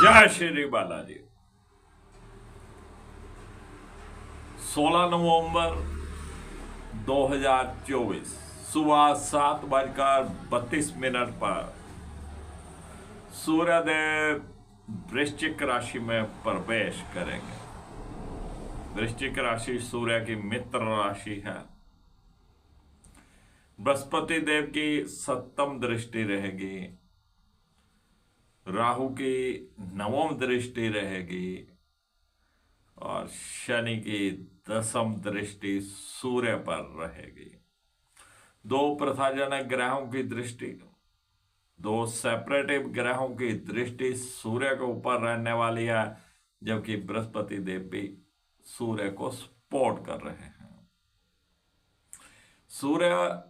जय श्री बालाजी। 16 नवंबर 2024 सुबह 7:32 पर सूर्यदेव वृश्चिक राशि में प्रवेश करेंगे। वृश्चिक राशि सूर्य की मित्र राशि है। बृहस्पति देव की 7वीं दृष्टि रहेगी, राहु की 9वीं दृष्टि रहेगी और शनि की 10वीं दृष्टि सूर्य पर रहेगी। दो प्रथाजनक ग्रहों की दृष्टि, दो सेपरेटिव ग्रहों की दृष्टि सूर्य के ऊपर रहने वाली है, जबकि बृहस्पति देव भी सूर्य को सपोर्ट कर रहे हैं। सूर्य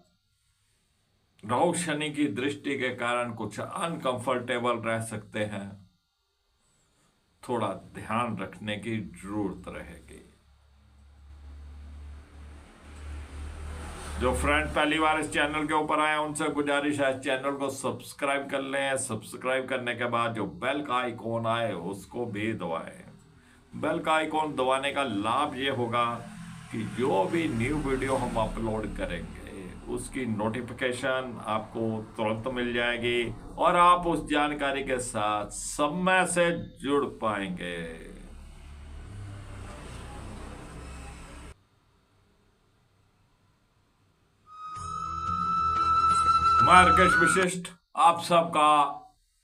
राहु शनि की दृष्टि के कारण कुछ अनकंफर्टेबल रह सकते हैं, थोड़ा ध्यान रखने की जरूरत रहेगी। जो फ्रेंड पहली बार इस चैनल के ऊपर आए उनसे गुजारिश है चैनल को सब्सक्राइब कर लें। सब्सक्राइब करने के बाद जो बेल का आइकॉन आए उसको भी दबाएं। बेल का आइकॉन दबाने का लाभ ये होगा कि जो भी न्यू वीडियो हम अपलोड करेंगे उसकी नोटिफिकेशन आपको तुरंत मिल जाएगी और आप उस जानकारी के साथ समय से जुड़ पाएंगे। मैं राकेश विशिष्ट आप सबका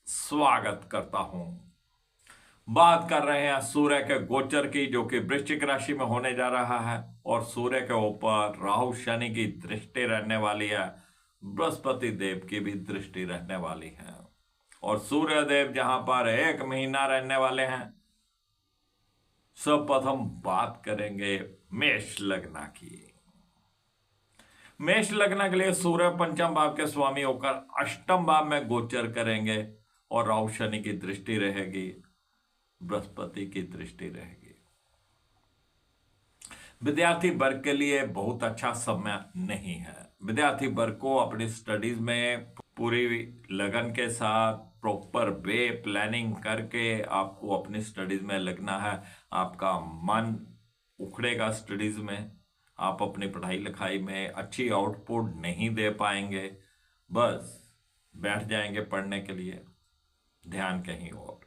स्वागत करता हूं। बात कर रहे हैं सूर्य के गोचर की, जो कि वृश्चिक राशि में होने जा रहा है और सूर्य के ऊपर राहु शनि की दृष्टि रहने वाली है, बृहस्पति देव की भी दृष्टि रहने वाली है और सूर्य देव जहां पर 1 महीना रहने वाले हैं। सर्वप्रथम बात करेंगे मेष लग्न की। मेष लग्न के लिए सूर्य पंचम भाव के स्वामी होकर अष्टम भाव में गोचर करेंगे और राहु शनि की दृष्टि रहेगी, बृहस्पति की दृष्टि रहेगी। विद्यार्थी वर्ग के लिए बहुत अच्छा समय नहीं है। विद्यार्थी वर्ग को अपनी स्टडीज में पूरी लगन के साथ प्रॉपर वे प्लानिंग करके आपको अपनी स्टडीज में लगना है। आपका मन उखड़ेगा स्टडीज में, आप अपनी पढ़ाई लिखाई में अच्छी आउटपुट नहीं दे पाएंगे, बस बैठ जाएंगे पढ़ने के लिए, ध्यान कहीं और।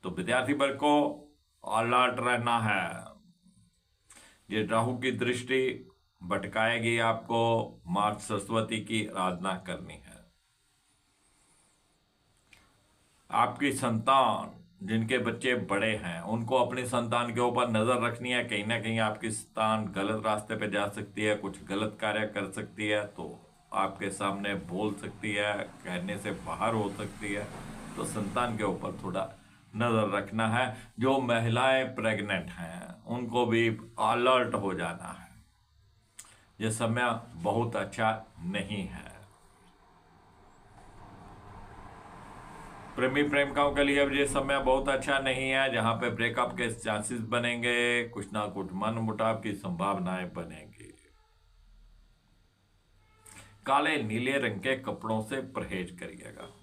तो विद्यार्थी वर्ग को अलर्ट रहना है। ये राहु की दृष्टि भटकाएगी आपको। मां सरस्वती की आराधना करनी है। आपकी संतान, जिनके बच्चे बड़े हैं, उनको अपनी संतान के ऊपर नजर रखनी है। कहीं ना कहीं आपकी संतान गलत रास्ते पे जा सकती है, कुछ गलत कार्य कर सकती है, तो आपके सामने बोल सकती है, कहने से बाहर हो सकती है। तो संतान के ऊपर थोड़ा नजर रखना है। जो महिलाएं प्रेग्नेंट हैं उनको भी अलर्ट हो जाना है। यह समय बहुत अच्छा नहीं है। प्रेमी प्रेमिकाओं के लिए ये समय बहुत अच्छा नहीं है, जहां पे ब्रेकअप के चांसेस बनेंगे, कुछ ना कुछ मनमुटाव की संभावनाएं बनेंगी। काले नीले रंग के कपड़ों से परहेज करिएगा।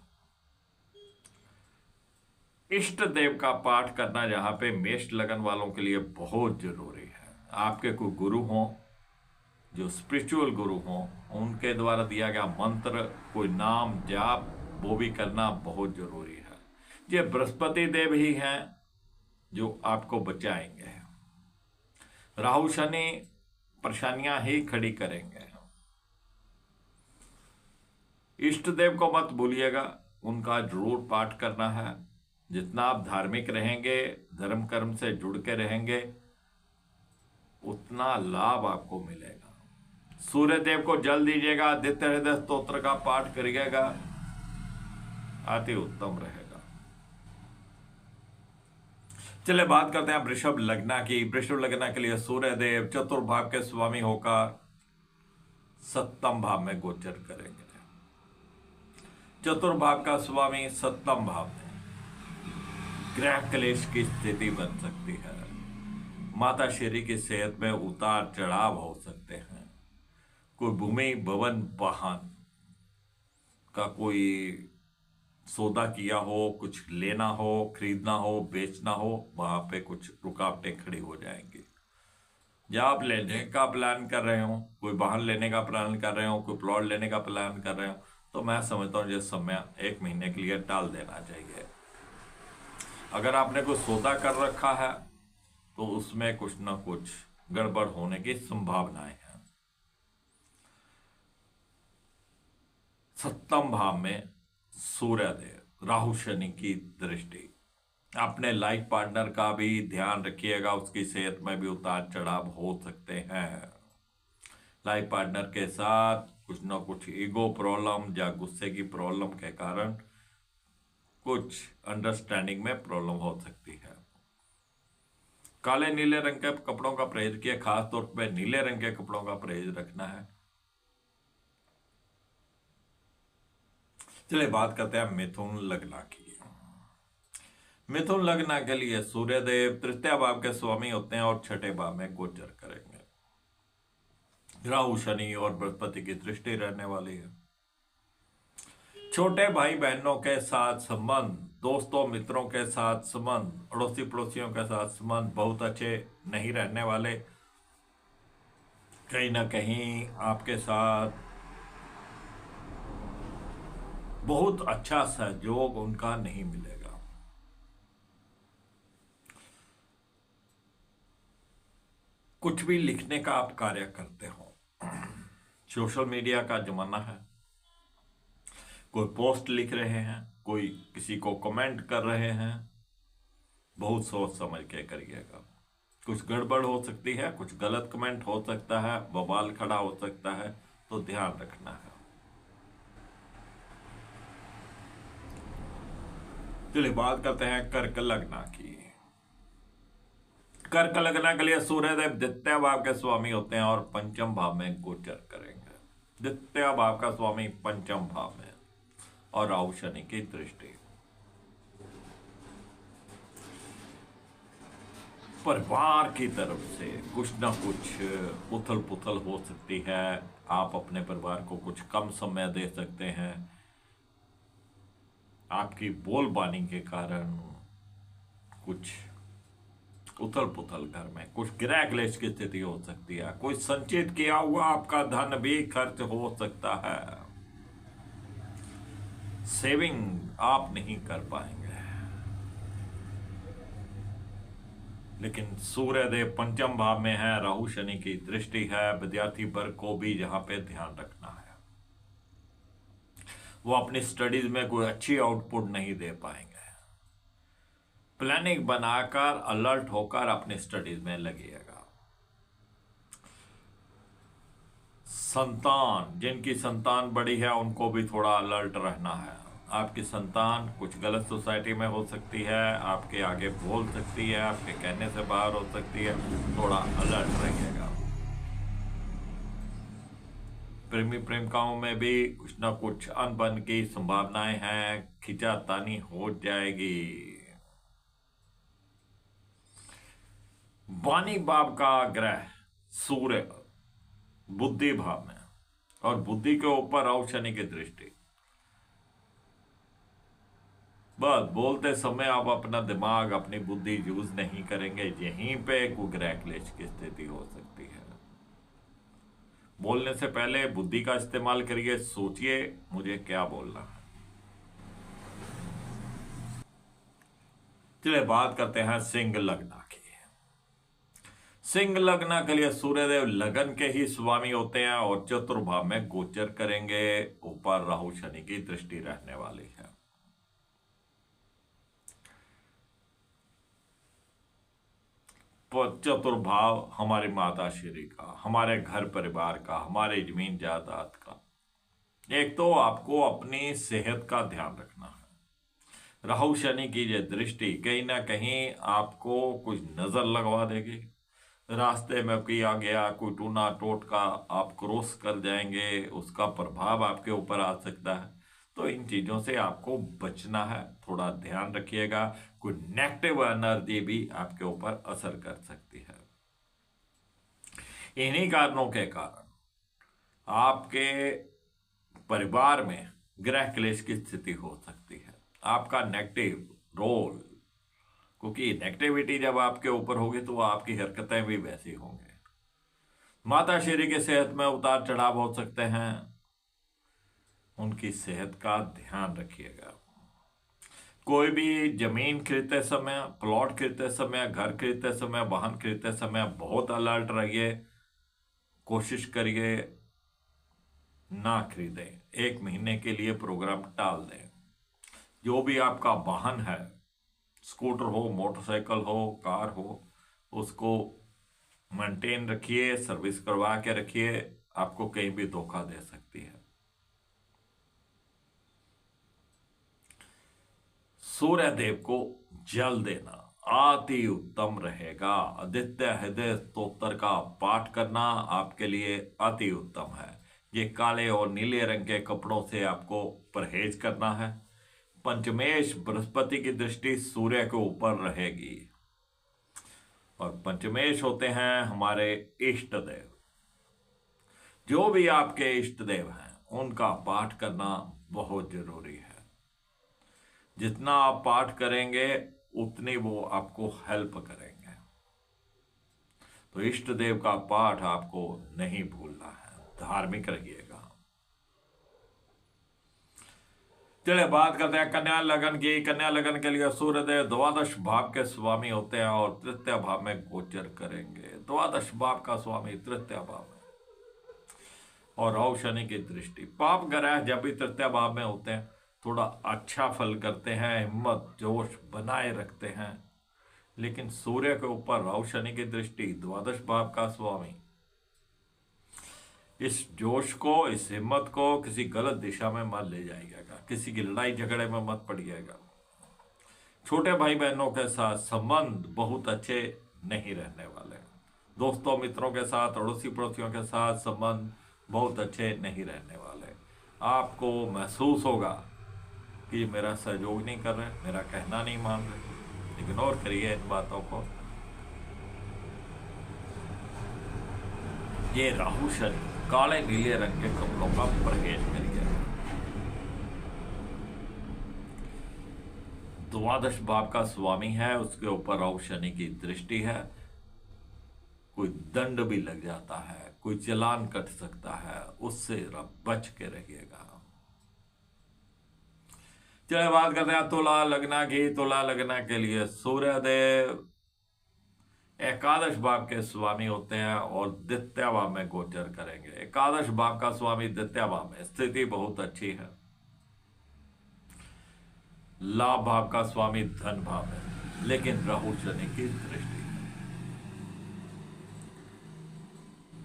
इष्ट देव का पाठ करना जहां पे मेष लगन वालों के लिए बहुत जरूरी है। आपके कोई गुरु हो, जो स्पिरिचुअल गुरु हो, उनके द्वारा दिया गया मंत्र, कोई नाम जाप, वो भी करना बहुत जरूरी है। ये बृहस्पति देव ही हैं जो आपको बचाएंगे। राहु शनि परेशानियां ही खड़ी करेंगे। इष्ट देव को मत भूलिएगा, उनका जरूर पाठ करना है। जितना आप धार्मिक रहेंगे, धर्म कर्म से जुड़ के रहेंगे, उतना लाभ आपको मिलेगा। सूर्य देव को जल दीजिएगा, आदित्य हृदय स्तोत्र का पाठ करिएगा, अति उत्तम रहेगा। चलिए बात करते हैं वृषभ लग्न की। वृषभ लग्न के लिए सूर्य देव चतुर्भाव के स्वामी होकर 7म भाव में गोचर करेंगे। चतुर्भाव का स्वामी 7म भाव में, ग्रह क्लेश की स्थिति बन सकती है। माता श्री की सेहत में उतार चढ़ाव हो सकते हैं। कोई भूमि भवन वाहन का कोई सौदा किया हो, कुछ लेना हो, खरीदना हो, बेचना हो, वहां पे कुछ रुकावटें खड़ी हो जाएंगी। या आप लेने का प्लान कर रहे हो, कोई वाहन लेने का प्लान कर रहे हो, कोई प्लॉट लेने का प्लान कर रहे हो, तो मैं समझता हूँ ये समय 1 महीने के लिए टाल देना चाहिए। अगर आपने कोई सौदा कर रखा है तो उसमें कुछ ना कुछ गड़बड़ होने की संभावनाएं हैं। सप्तम भाव में सूर्यदेव, राहु शनि की दृष्टि। अपने लाइफ पार्टनर का भी ध्यान रखिएगा, उसकी सेहत में भी उतार चढ़ाव हो सकते हैं। लाइफ पार्टनर के साथ कुछ ना कुछ ईगो प्रॉब्लम या गुस्से की प्रॉब्लम के कारण कुछ अंडरस्टैंडिंग में प्रॉब्लम हो सकती है। काले नीले रंग के कपड़ों का परहेज किया, खास तौर पर नीले रंग के कपड़ों का परहेज रखना है। चलिए बात करते हैं मिथुन लग्न की। मिथुन लग्न के लिए सूर्यदेव तृतीय भाव के स्वामी होते हैं और छठे भाव में गोचर करेंगे। राहु शनि और बृहस्पति की दृष्टि रहने वाली है। छोटे भाई बहनों के साथ संबंध, दोस्तों मित्रों के साथ संबंध, अड़ोसी पड़ोसियों के साथ संबंध बहुत अच्छे नहीं रहने वाले। कहीं ना कहीं आपके साथ बहुत अच्छा सहयोग उनका नहीं मिलेगा। कुछ भी लिखने का आप कार्य करते हो, सोशल मीडिया का जमाना है, कोई पोस्ट लिख रहे हैं, कोई किसी को कमेंट कर रहे हैं, बहुत सोच समझ के करिएगा। कुछ गड़बड़ हो सकती है, कुछ गलत कमेंट हो सकता है, बवाल खड़ा हो सकता है, तो ध्यान रखना है। चलिए बात करते हैं कर्क लग्न की। कर्क लग्न के लिए सूर्यदेव द्वितीय भाव के स्वामी होते हैं और पंचम भाव में गोचर करेंगे। द्वितीय भाव का स्वामी पंचम भाव में और राहु शनि की दृष्टि। परिवार की तरफ से कुछ ना कुछ उथल पुथल हो सकती है। आप अपने परिवार को कुछ कम समय दे सकते हैं। आपकी बोलबानी के कारण कुछ उथल पुथल घर में, कुछ गृह क्लेश की स्थिति हो सकती है। कोई संचित किया हुआ आपका धन भी खर्च हो सकता है। सेविंग आप नहीं कर पाएंगे। लेकिन सूर्यदेव पंचम भाव में है, राहु शनि की दृष्टि है। विद्यार्थी वर्ग को भी यहां पे ध्यान रखना है, वो अपनी स्टडीज में कोई अच्छी आउटपुट नहीं दे पाएंगे। प्लानिंग बनाकर अलर्ट होकर अपनी स्टडीज में लगिएगा। संतान, जिनकी संतान बड़ी है उनको भी थोड़ा अलर्ट रहना है। आपकी संतान कुछ गलत सोसाइटी में हो सकती है, आपके आगे बोल सकती है, आपके कहने से बाहर हो सकती है, थोड़ा अलर्ट रहिएगा। प्रेमी प्रेमिकाओं में भी कुछ ना कुछ अनबन की संभावनाएं हैं, खिंचातानी हो जाएगी। वाणी भाव का ग्रह सूर्य बुद्धि भाव में और बुद्धि के ऊपर राहु शनि की दृष्टि। बस बोलते समय आप अपना दिमाग, अपनी बुद्धि यूज नहीं करेंगे, यहीं पे कोई ग्रह क्लेश की स्थिति हो सकती है। बोलने से पहले बुद्धि का इस्तेमाल करिए, सोचिए मुझे क्या बोलना है। चलिए बात करते हैं सिंह लग्न की। सिंह लग्न के लिए सूर्यदेव लगन के ही स्वामी होते हैं और चतुर्भाव में गोचर करेंगे। ऊपर राहु शनि की दृष्टि रहने वाली है। चतुर्भाव हमारी माता श्री का, हमारे घर परिवार का, हमारे जमीन जायदाद का। एक तो आपको अपनी सेहत का ध्यान रखना है। राहु शनि की ये दृष्टि कहीं ना कहीं आपको कुछ नजर लगवा देगी। रास्ते में किया गया कोई टूना टोटका आप क्रॉस कर जाएंगे, उसका प्रभाव आपके ऊपर आ सकता है। तो इन चीजों से आपको बचना है, थोड़ा ध्यान रखिएगा। कोई नेगेटिव एनर्जी भी आपके ऊपर असर कर सकती है। इन्हीं कारणों के कारण आपके परिवार में गृह क्लेश की स्थिति हो सकती है। आपका नेगेटिव रोल, क्योंकि नेगेटिविटी जब आपके ऊपर होगी तो आपकी हरकतें भी वैसी होंगी। माता श्री की सेहत में उतार चढ़ाव हो सकते हैं, उनकी सेहत का ध्यान रखिएगा। कोई भी जमीन खरीदते समय, प्लॉट खरीदते समय, घर खरीदते समय, वाहन खरीदते समय बहुत अलर्ट रहिए। कोशिश करिए ना खरीदें, 1 महीने के लिए प्रोग्राम टाल दें। जो भी आपका वाहन है, स्कूटर हो, मोटरसाइकिल हो, कार हो, उसको मेंटेन रखिए, सर्विस करवा के रखिए, आपको कहीं भी धोखा दे सकती है। सूर्य देव को जल देना अति उत्तम रहेगा। आदित्य हृदय स्तोत्र का पाठ करना आपके लिए अति उत्तम है। ये काले और नीले रंग के कपड़ों से आपको परहेज करना है। पंचमेश बृहस्पति की दृष्टि सूर्य के ऊपर रहेगी, और पंचमेश होते हैं हमारे इष्ट देव। जो भी आपके इष्ट देव हैं उनका पाठ करना बहुत जरूरी है। जितना आप पाठ करेंगे उतनी वो आपको हेल्प करेंगे। तो इष्ट देव का पाठ आपको नहीं भूलना है, धार्मिक रहिएगा। चलिए बात करते हैं कन्या लगन की। कन्या लगन के लिए सूर्यदेव द्वादश भाव के स्वामी होते हैं और तृतीय भाव में गोचर करेंगे। द्वादश भाव का स्वामी तृतीय भाव में, और राहु शनि की दृष्टि। पाप ग्रह जब भी तृतीय भाव में होते हैं थोड़ा अच्छा फल करते हैं, हिम्मत जोश बनाए रखते हैं। लेकिन सूर्य के ऊपर राहु शनि की दृष्टि, द्वादश भाव का स्वामी, इस जोश को, इस हिम्मत को किसी गलत दिशा में मत ले जाइएगा, किसी की लड़ाई झगड़े में मत पड़िएगा। छोटे भाई बहनों के साथ संबंध बहुत अच्छे नहीं रहने वाले। दोस्तों मित्रों के साथ, अड़ोसी पड़ोसियों के साथ संबंध बहुत अच्छे नहीं रहने वाले। आपको महसूस होगा कि मेरा सहयोग नहीं कर रहे, मेरा कहना नहीं मान रहे। इग्नोर करिए इन बातों को। ये राहु शनि काले नीले रंग के कपड़ों का परहेज करिए। द्वादश भाव का स्वामी है, उसके ऊपर राहु शनि की दृष्टि है। कोई दंड भी लग जाता है, कोई चालान कट सकता है, उससे बच के रहिएगा। चलिए बात करते हैं तुला लग्न की। तुला लग्न के लिए सूर्यदेव एकादश भाव के स्वामी होते हैं और द्वितीय भाव में गोचर करेंगे। एकादश भाव का स्वामी द्वितीय भाव में, स्थिति बहुत अच्छी है। लाभ भाव का स्वामी धन भाव है, लेकिन राहु शनि की दृष्टि।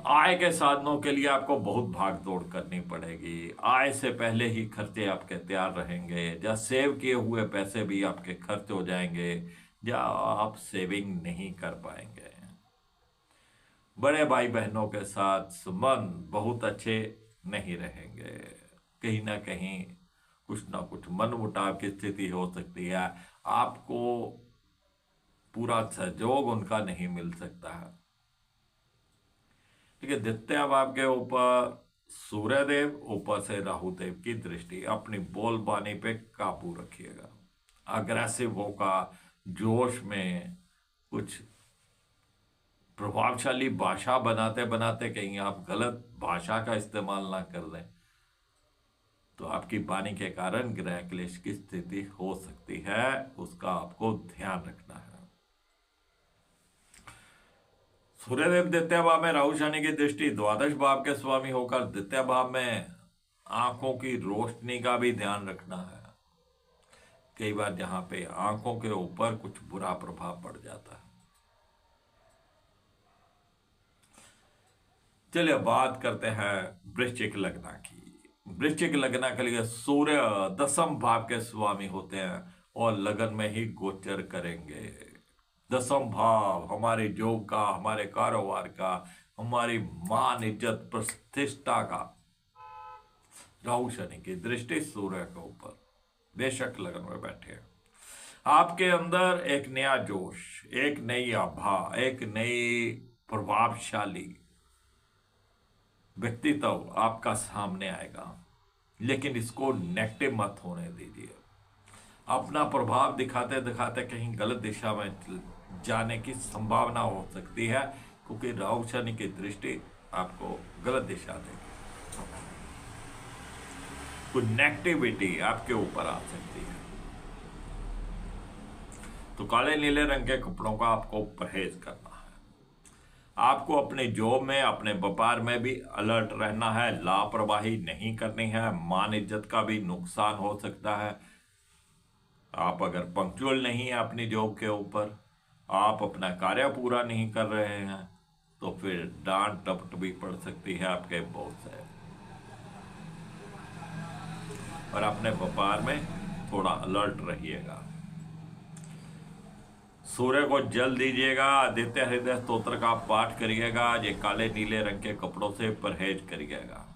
आय के साधनों के लिए आपको बहुत भाग दौड़ करनी पड़ेगी। आय से पहले ही खर्चे आपके तैयार रहेंगे, या सेव किए हुए पैसे भी आपके खर्च हो जाएंगे, या आप सेविंग नहीं कर पाएंगे। बड़े भाई बहनों के साथ संबंध बहुत अच्छे नहीं रहेंगे। कहीं ना कहीं कुछ ना कुछ मनमुटाव की स्थिति हो सकती है। आपको पूरा सहयोग उनका नहीं मिल सकता है। ठीक है, द्वितीय भाव के ऊपर सूर्यदेव, ऊपर से राहुदेव की दृष्टि। अपनी बोलबानी पे काबू रखिएगा। अग्रेसिव होगा, जोश में कुछ प्रभावशाली भाषा बनाते बनाते कहीं आप गलत भाषा का इस्तेमाल ना कर दें, तो आपकी वाणी के कारण ग्रह क्लेश की स्थिति हो सकती है। उसका आपको ध्यान रखना है। सूर्यदेव द्वितीय भाव में, राहु शनि की दृष्टि, द्वादश भाव के स्वामी होकर द्वितीय भाव में, आंखों की रोशनी का भी ध्यान रखना है। कई बार जहां पे आंखों के ऊपर कुछ बुरा प्रभाव पड़ जाता है। चलिए बात करते हैं वृश्चिक लग्न की। वृश्चिक लग्न के लिए सूर्य दसम भाव के स्वामी होते हैं और लगन में ही गोचर करेंगे। दसम भाव हमारे जॉब का, हमारे कारोबार का, हमारी मान इज्जत प्रतिष्ठा का। राहु शनि की दृष्टि सूर्य के ऊपर, बेशक लगन में बैठे। आपके अंदर एक नया जोश, एक नई आभा, एक नई प्रभावशाली व्यक्तित्व आपका सामने आएगा, लेकिन इसको नेगेटिव मत होने दीजिए। अपना प्रभाव दिखाते दिखाते कहीं गलत दिशा में जाने की संभावना हो सकती है, क्योंकि राहु शनि की दृष्टि आपको गलत दिशा देगी। कुछ नेगेटिविटी आपके ऊपर आ सकती है। तो काले नीले रंग के कपड़ों का आपको परहेज करना है। आपको अपने जॉब में, अपने व्यापार में भी अलर्ट रहना है, लापरवाही नहीं करनी है। मान इज्जत का भी नुकसान हो सकता है। आप अगर पंक्चुअल नहीं है अपनी जॉब के ऊपर, आप अपना कार्य पूरा नहीं कर रहे हैं, तो फिर डांट डपट भी पड़ सकती है आपके बॉस से। और अपने व्यापार में थोड़ा अलर्ट रहिएगा। सूर्य को जल दीजिएगा, आदित्य हृदय स्तोत्र का पाठ करिएगा, ये काले नीले रंग के कपड़ों से परहेज करिएगा।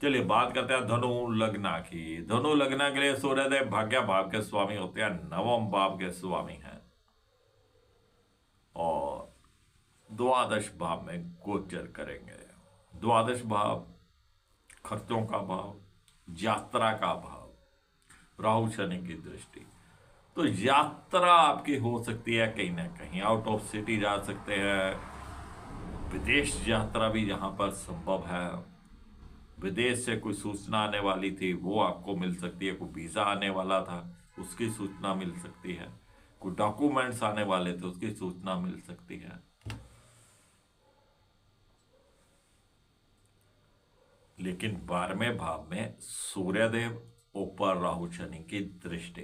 चलिए बात करते हैं धनु लग्न की। धनु लग्न के लिए सूर्यदेव भाग्य भाव के स्वामी होते हैं, नवम भाव के स्वामी हैं और द्वादश भाव में गोचर करेंगे। द्वादश भाव खर्चों का भाव, यात्रा का भाव, राहु शनि की दृष्टि। तो यात्रा आपकी हो सकती है, कहीं ना कहीं आउट ऑफ सिटी जा सकते हैं। विदेश यात्रा भी यहां पर संभव है। विदेश से कोई सूचना आने वाली थी वो आपको मिल सकती है। कोई वीजा आने वाला था उसकी सूचना मिल सकती है। कोई डॉक्यूमेंट्स आने वाले थे उसकी सूचना मिल सकती है। लेकिन 12वें भाव में सूर्यदेव, ऊपर राहु शनि की दृष्टि,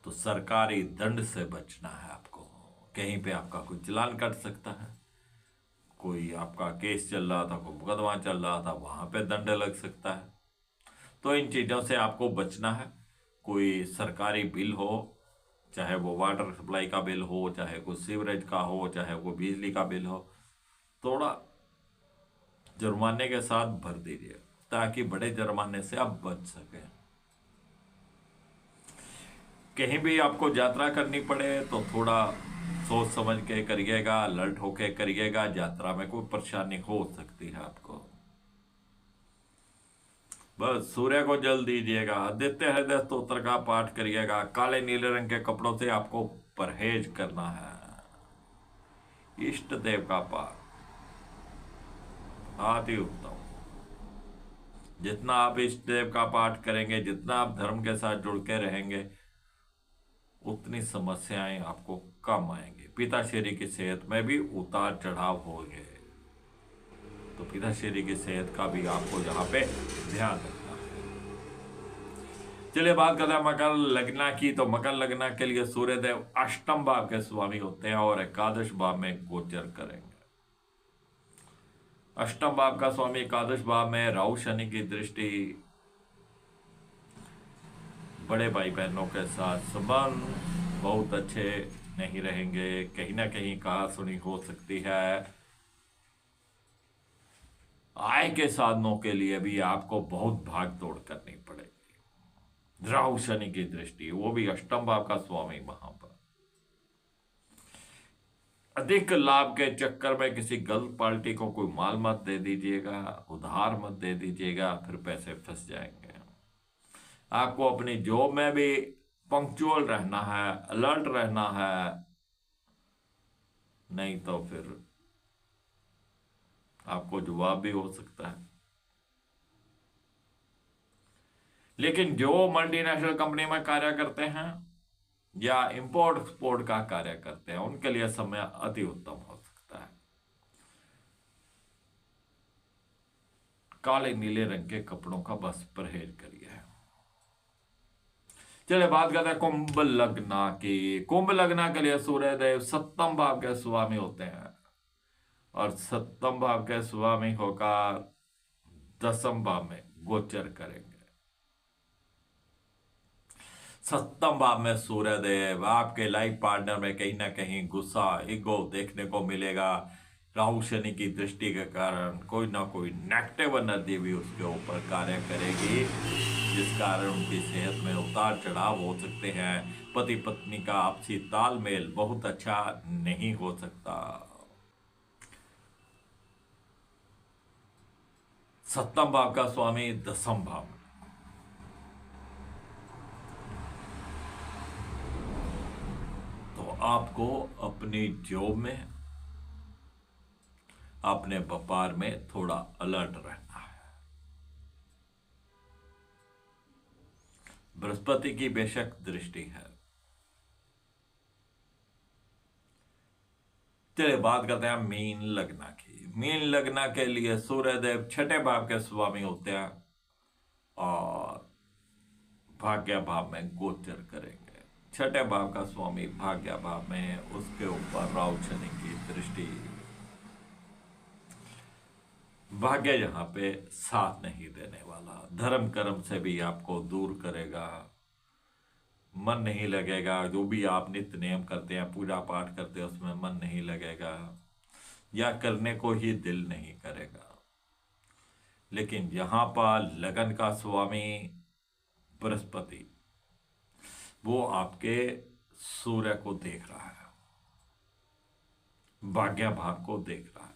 तो सरकारी दंड से बचना है आपको। कहीं पे आपका कोई चालान कट सकता है, कोई आपका केस चल रहा था, कोई मुकदमा चल रहा था, वहां पे दंड लग सकता है। तो इन चीजों से आपको बचना है। कोई सरकारी बिल हो, चाहे वो वाटर सप्लाई का बिल हो, चाहे कोई सीवरेज का हो, चाहे वो बिजली का बिल हो, थोड़ा जुर्माने के साथ भर दीजिए ताकि बड़े जुर्माने से आप बच सकें। कहीं भी आपको यात्रा करनी पड़े तो थोड़ा सोच समझ के करिएगा, अलर्ट होके करिएगा। यात्रा में कोई परेशानी हो सकती है आपको। बस सूर्य को जल दीजिएगा, आदित्य हृदय स्तोत्र का पाठ करिएगा। काले नीले रंग के कपड़ों से आपको परहेज करना है। इष्ट देव का पाठ अति उत्तम। जितना आप इष्ट देव का पाठ करेंगे, जितना आप धर्म के साथ जुड़ के रहेंगे, उतनी समस्याएं आपको कम आएंगी। पिताश्री की सेहत में भी उतार चढ़ाव होंगे, तो पिताश्री की सेहत का भी आपको यहाँ पे ध्यान रखना है। चलिए बात करते हैं मकर लग्न की। तो मकर लग्न के लिए सूर्यदेव अष्टम भाव के स्वामी होते हैं और एकादश भाव में गोचर करेंगे। अष्टम भाव का स्वामी एकादश भाव में, राहु शनि की दृष्टि, बड़े भाई बहनों के साथ संबंध बहुत अच्छे नहीं रहेंगे। कहीं ना कहीं कहा सुनी हो सकती है। आय के साधनों के लिए भी आपको बहुत भाग दौड़ करनी पड़ेगी। राहु शनि की दृष्टि, वो भी अष्टम भाव का स्वामी वहां पर। अधिक लाभ के चक्कर में किसी गलत पार्टी को कोई माल मत दे दीजिएगा, उधार मत दे दीजिएगा, फिर पैसे फंस जाएंगे। आपको अपनी जॉब में भी पंक्चुअल रहना है, अलर्ट रहना है, नहीं तो फिर आपको जवाब भी हो सकता है। लेकिन जो मल्टीनेशनल कंपनी में कार्य करते हैं या इंपोर्ट एक्सपोर्ट का कार्य करते हैं, उनके लिए समय अति उत्तम हो सकता है। काले नीले रंग के कपड़ों का बस परहेज करिए। चलिए बात करते हैं कुंभ लग्न की। कुंभ लग्न के लिए सूर्यदेव सप्तम भाव के स्वामी होते हैं और सप्तम भाव के स्वामी होकर दसम भाव में गोचर करेंगे। सप्तम भाव में सूर्यदेव, आपके लाइफ पार्टनर में कहीं ना कहीं गुस्सा, ईगो देखने को मिलेगा। राहु शनि की दृष्टि के कारण कोई ना कोई नेगेटिव एनर्जी भी उसके ऊपर कार्य करेगी, जिस कारण उनकी सेहत में उतार चढ़ाव हो सकते हैं। पति पत्नी का आपसी तालमेल बहुत अच्छा नहीं हो सकता। सप्तम भाव का स्वामी दसम भाव, आपको अपनी जॉब में, अपने व्यापार में थोड़ा अलर्ट रहना है। बृहस्पति की बेशक दृष्टि है। चलिए बात करते हैं मीन लग्न की। मीन लग्न के लिए सूर्यदेव छठे भाव के स्वामी होते हैं और भाग्य भाव में गोचर करेंगे। छठे भाव का स्वामी भाग्य भाव में, उसके ऊपर राहु शनि की दृष्टि। भाग्य यहाँ पे साथ नहीं देने वाला, धर्म कर्म से भी आपको दूर करेगा, मन नहीं लगेगा। जो भी आप नित्य नियम करते हैं, पूजा पाठ करते हैं, उसमें मन नहीं लगेगा या करने को ही दिल नहीं करेगा। लेकिन यहां पर लगन का स्वामी बृहस्पति, वो आपके सूर्य को देख रहा है, भाग्य भाव को देख रहा है।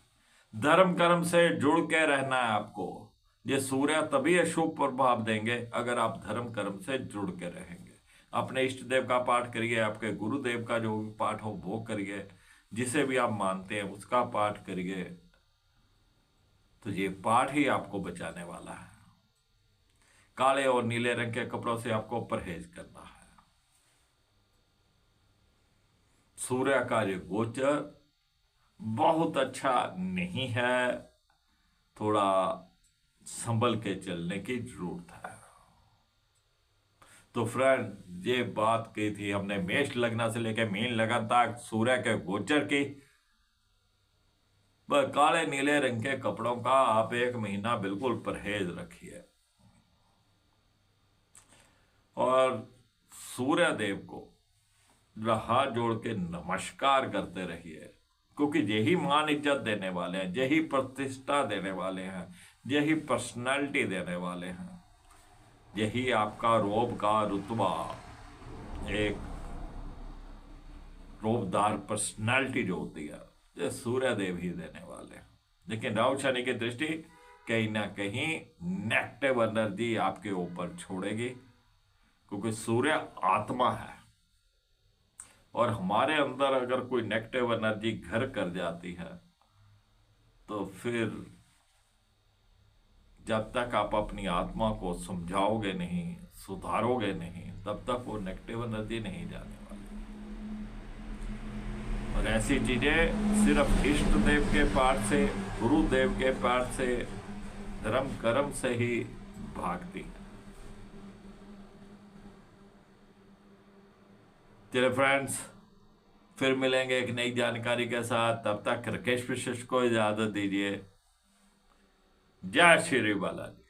धर्म कर्म से जुड़ के रहना है आपको। ये सूर्य तभी अशुभ प्रभाव देंगे अगर आप धर्म कर्म से जुड़ के रहेंगे। अपने इष्ट देव का पाठ करिए, आपके गुरुदेव का जो भी पाठ हो वो करिए, जिसे भी आप मानते हैं उसका पाठ करिए। तो ये पाठ ही आपको बचाने वाला है। काले और नीले रंग के कपड़ों से आपको परहेज करना है। सूर्य का ये गोचर बहुत अच्छा नहीं है, थोड़ा संभल के चलने की जरूरत है। तो फ्रेंड, ये बात की थी हमने मेष लग्न से लेकर मीन लग्न तक सूर्य के गोचर की। काले नीले रंग के कपड़ों का आप 1 महीना बिल्कुल परहेज रखिए और सूर्य देव को हाथ जोड़ के नमस्कार करते रहिए, क्योंकि यही मान इज्जत देने वाले हैं, यही प्रतिष्ठा देने वाले हैं, यही पर्सनालिटी देने वाले हैं, यही आपका रोब का रुतबा, एक रोबदार पर्सनालिटी जो होती है, ये सूर्य देव ही देने वाले हैं। लेकिन राहु शनि की दृष्टि कहीं ना कहीं नेगेटिव एनर्जी आपके ऊपर छोड़ेगी, क्योंकि सूर्य आत्मा है और हमारे अंदर अगर कोई नेगेटिव एनर्जी घर कर जाती है तो फिर जब तक आप अपनी आत्मा को समझाओगे नहीं, सुधारोगे नहीं, तब तक वो नेगेटिव एनर्जी नहीं जाने वाली। और ऐसी चीजें सिर्फ इष्ट देव के पाठ से, गुरुदेव के पाठ से, धर्म कर्म से ही भागती है। चलिए फ्रेंड्स, फिर मिलेंगे एक नई जानकारी के साथ। तब तक राकेश विशिष्ट को इजाजत दीजिए। जय श्री बालाजी।